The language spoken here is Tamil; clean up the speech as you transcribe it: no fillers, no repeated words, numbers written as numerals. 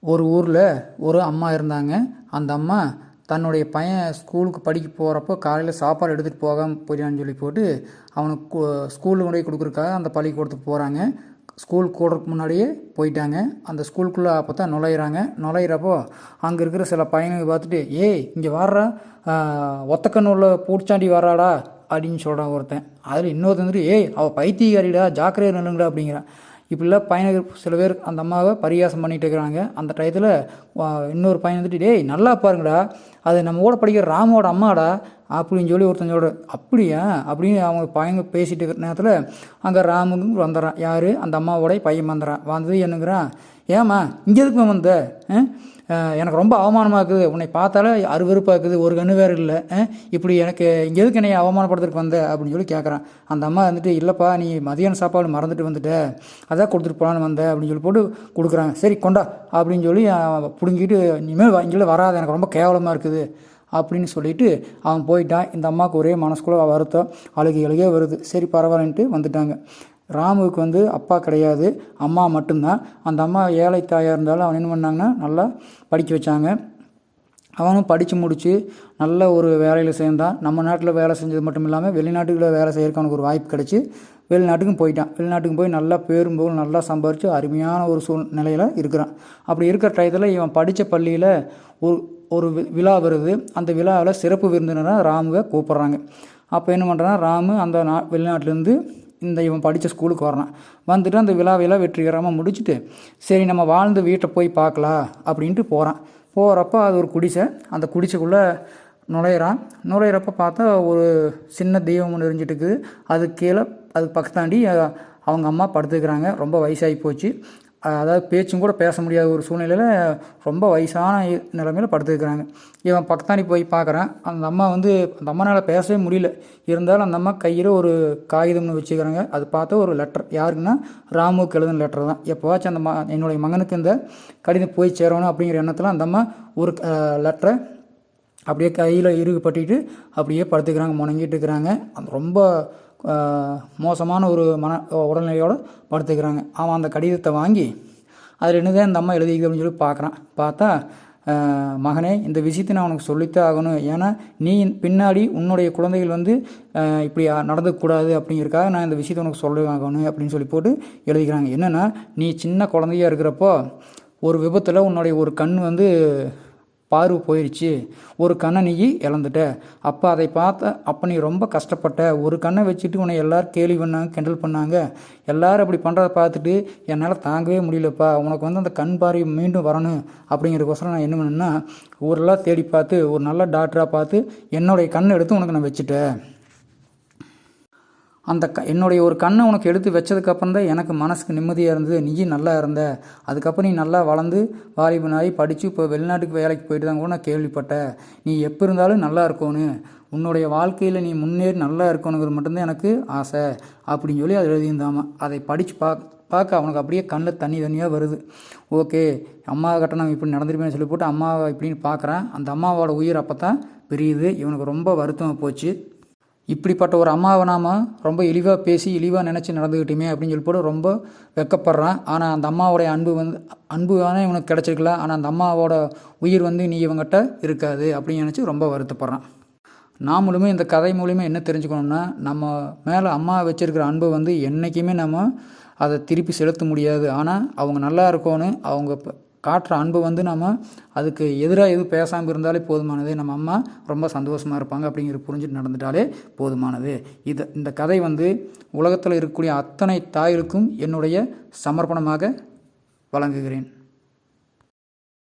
ஒரு ஊரில் ஒரு அம்மா இருந்தாங்க. அந்த அம்மா தன்னுடைய பையன் ஸ்கூலுக்கு படிக்க போகிறப்போ காலையில் சாப்பாடு எடுத்துகிட்டு போகாமல் போயிடான்னு சொல்லி போட்டு அவனுக்கு ஸ்கூலில் கொண்டு போய் கொடுக்குறக்காக அந்த பள்ளிக்கூடத்துக்கு போகிறாங்க. ஸ்கூல் கூடுறதுக்கு முன்னாடியே போயிட்டாங்க. அந்த ஸ்கூலுக்குள்ளே அப்போ தான் நுழையிறப்போ அங்கே இருக்கிற சில பையனுங்க பார்த்துட்டு, ஏய் இங்கே வர்றா, ஒத்தக்கண்ணு உள்ள பூச்சாண்டி வர்றாடா அப்படின்னு சொல்கிறான் ஒருத்தன். அதில் இன்னொருத்தன் வந்துட்டு, ஏய் அவள் பைத்தியக்காரிடா, ஜாக்கிரதை நில்லுங்கடா அப்படிங்கிறான். இப்படிலாம் பையனுக்கு சில பேர் அந்த அம்மாவை பரிகாசம் பண்ணிகிட்டு இருக்கிறாங்க. அந்த டயத்தில் இன்னொரு பையன் வந்துட்டு, டேய் நல்லா பாருங்கடா, அது நம்ம கூட படிக்கிற ராமோட அம்மாடா அப்படின்னு சொல்லி ஒருத்தன் சொல்கிற. அப்படியா அப்படின்னு அவங்க பையங்க பேசிகிட்டு இருக்கிற நேரத்தில் அங்கே ராமுக்கு வந்துடுறான். யார்? அந்த அம்மாவோடைய பையன் வந்துடுறான். வந்து என்னங்கிறான், ஏம்மா இங்கே எதுக்கு வந்த? எனக்கு ரொம்ப அவமானமாக இருக்குது, உன்னை பார்த்தாலே அருவருப்பாக இருக்குது, ஒரு கண்ணு வேறு இல்லை, இப்படி எனக்கு இங்கே எதுக்கு என்னை அவமானப்படுத்துறதுக்கு வந்த அப்படின்னு சொல்லி கேட்குறான். அந்த அம்மா வந்துட்டு, இல்லைப்பா நீ மதியான சாப்பாடு மறந்துட்டு வந்துட்ட, அதான் கொடுத்துட்டு போகலான்னு வந்த அப்படின்னு சொல்லி போட்டு கொடுக்குறாங்க. சரி கொண்டா அப்படின்னு சொல்லி பிடுங்கிட்டு, இனிமேல் இங்கே வராது, எனக்கு ரொம்ப கேவலமாக இருக்குது அப்படின்னு சொல்லிட்டு அவன் போயிட்டான். இந்த அம்மாவுக்கு ஒரே மனசுக்குள்ளே வருத்தம், அழுகே வருது. சரி பரவாயில்லன்ட்டு வந்துட்டாங்க. ராமுவுக்கு வந்து அப்பா கிடையாது, அம்மா மட்டும்தான். அந்த அம்மா ஏழை தாயாக இருந்தாலும் அவன் என்ன பண்ணாங்கன்னா நல்லா படிக்க வச்சாங்க. அவனும் படித்து முடித்து நல்ல ஒரு வேலையில் சேர்ந்தான். நம்ம நாட்டில் வேலை செஞ்சது மட்டும் இல்லாமல் வெளிநாட்டுகளில் வேலை செய்யறதுக்கு அவனுக்கு ஒரு வாய்ப்பு கிடச்சி வெளிநாட்டுக்கும் போயிட்டான். வெளிநாட்டுக்கும் போய் நல்லா பேரும்போது நல்லா சம்பாரித்து அருமையான ஒரு சூழ்நிலையில் இருக்கிறான். அப்படி இருக்கிற டயத்தில் இவன் படித்த பள்ளியில் ஒரு விழா வருது. அந்த விழாவில் சிறப்பு விருந்தினராக ராமுவை கூப்பிட்றாங்க. அப்போ என்ன பண்ணுறான்னா, ராமு அந்த வெளிநாட்டிலேருந்து இவன் படித்த ஸ்கூலுக்கு வரான். வந்துட்டு அந்த விழாவையெல்லாம் வெற்றிகரமாக முடிச்சுட்டு, சரி நம்ம வாழ்ந்து வீட்டை போய் பார்க்கலாம் அப்படின்ட்டு போகிறான். போகிறப்ப அது ஒரு குடிசை. அந்த குடிசைக்குள்ளே நுழையிறப்ப பார்த்தா ஒரு சின்ன தெய்வம் ஒன்று எரிஞ்சிட்டு இருக்குது. அது கீழே அதுக்கு பக்கத்தாண்டி அவங்க அம்மா படுத்துக்கிறாங்க. ரொம்ப வயசாகி போச்சு, அதாவது பேச்சும் கூட பேச முடியாத ஒரு சூழ்நிலையில் ரொம்ப வயசான நிலைமையில் படுத்துக்கிறாங்க. இவன் பக்கத்தாண்டி போய் பார்க்குறான். அந்த அம்மா வந்து அந்த அம்மானால் பேசவே முடியல. இருந்தாலும் அந்த அம்மா கையில் ஒரு காகிதம்னு வச்சுக்கிறாங்க. அது பார்த்தா ஒரு லெட்டர். யாருக்குன்னா ராமுவுக்கு எழுதின லெட்டர் தான். எப்போவாச்சும் அந்த என்னுடைய மகனுக்கு இந்த கடிதம் போய் சேரணும் அப்படிங்கிற எண்ணத்தில் அந்த அம்மா ஒரு லெட்டரை அப்படியே கையில் இறுகு பட்டிட்டு அப்படியே படுத்துக்கிறாங்க, முணங்கிட்டு இருக்கிறாங்க. அந்த ரொம்ப மோசமான ஒரு உடல்நிலையோடு படுத்துக்கிறாங்க. அவன் அந்த கடிதத்தை வாங்கி அதில் என்னதான் இந்த அம்மா எழுதிக்குது அப்படின்னு சொல்லி பார்க்குறான். பார்த்தா, மகனே இந்த விஷயத்தை நான் உனக்கு சொல்லித்தான் ஆகணும், ஏன்னா நீ பின்னாடி உன்னுடைய குழந்தைகள் வந்து இப்படி நடந்துக்கூடாது அப்படிங்கிறக்காக நான் இந்த விஷயத்தை உனக்கு சொல்ல ஆகணும் அப்படின்னு சொல்லி போட்டு எழுதிக்கிறாங்க. என்னென்னா, நீ சின்ன குழந்தையாக இருக்கிறப்போ ஒரு விபத்தில் உன்னுடைய ஒரு கண் வந்து பார்வை போயிடுச்சு, ஒரு கண்ணை நீ இழந்துட்ட. அப்போ அதை அப்போ நீ ரொம்ப கஷ்டப்பட்ட. ஒரு கண்ணை வச்சுட்டு உன்னை எல்லோரும் கேலி பண்ணாங்க, கிண்டல் பண்ணாங்க. எல்லோரும் அப்படி பண்ணுறத பார்த்துட்டு என்னால் தாங்கவே முடியலப்பா. உனக்கு வந்து அந்த கண் பார்வை மீண்டும் வரணும் அப்படிங்கிறதுக்கோசரம் நான் என்ன பண்ணேன்னா, ஊரெல்லாம் தேடி பார்த்து ஒரு நல்ல டாக்டராக பார்த்து என்னுடைய கண்ணை எடுத்து உனக்கு நான் வச்சுட்டேன். அந்த என்னுடைய ஒரு கண்ணை உனக்கு எடுத்து வச்சதுக்கப்புறம் தான் எனக்கு மனசுக்கு நிம்மதியாக இருந்தது, நீயும் நல்லா இருந்த. அதுக்கப்புறம் நீ நல்லா வளர்ந்து வாலிபனாகி படித்து இப்போ வெளிநாட்டுக்கு வேலைக்கு போயிட்டு தான் கூட நான் கேள்விப்பட்டேன். நீ எப்போ இருந்தாலும் நல்லா இருக்கணும், உன்னுடைய வாழ்க்கையில் நீ முன்னேறி நல்லா இருக்கணுங்கிறது மட்டும்தான் எனக்கு ஆசை அப்படின்னு சொல்லி அது எழுதியிருந்தாமா. அதை படித்து பார்க்க அவனுக்கு அப்படியே கண்ணில் தண்ணியாக வருது. ஓகே, அம்மா கிட்ட நம்ம இப்படி நடந்துருப்பேன்னு சொல்லி போட்டு அம்மாவை இப்படின்னு பார்க்குறான். அந்த அம்மாவோட உயிர் அப்போ தான் பிரியுது. இவனுக்கு ரொம்ப வருத்தமாக போச்சு. இப்படிப்பட்ட ஒரு அம்மாவை நாம் ரொம்ப இழிவாக பேசி இழிவாக நினச்சி நடந்துக்கிட்டோமே அப்படின்னு சொல்லி போட்டு ரொம்ப வெக்கப்படுறான். ஆனால் அந்த அம்மாவோடைய அன்பு வேணால் இவனுக்கு கிடச்சிருக்கலாம், ஆனால் அந்த அம்மாவோட உயிர் வந்து நீ இவங்ககிட்ட இருக்காது அப்படின்னு நினச்சி ரொம்ப வருத்தப்படுறான். நாமளுமே இந்த கதை மூலிமா என்ன தெரிஞ்சுக்கணும்னா, நம்ம மேலே அம்மா வச்சுருக்கிற அன்பை வந்து என்றைக்குமே நம்ம அதை திருப்பி செலுத்த முடியாது. ஆனால் அவங்க நல்லா இருக்கணும், அவங்க காட்டுற அன்பு வந்து நம்ம அதுக்கு எதிராக எதுவும் பேசாமல் இருந்தாலே போதுமானது. நம்ம அம்மா ரொம்ப சந்தோஷமாக இருப்பாங்க அப்படிங்கிறது புரிஞ்சுட்டு நடந்துட்டாலே போதுமானது. இந்த கதை வந்து உலகத்தில் இருக்கக்கூடிய அத்தனை தாய்களுக்கும் என்னுடைய சமர்ப்பணமாக வழங்குகிறேன்.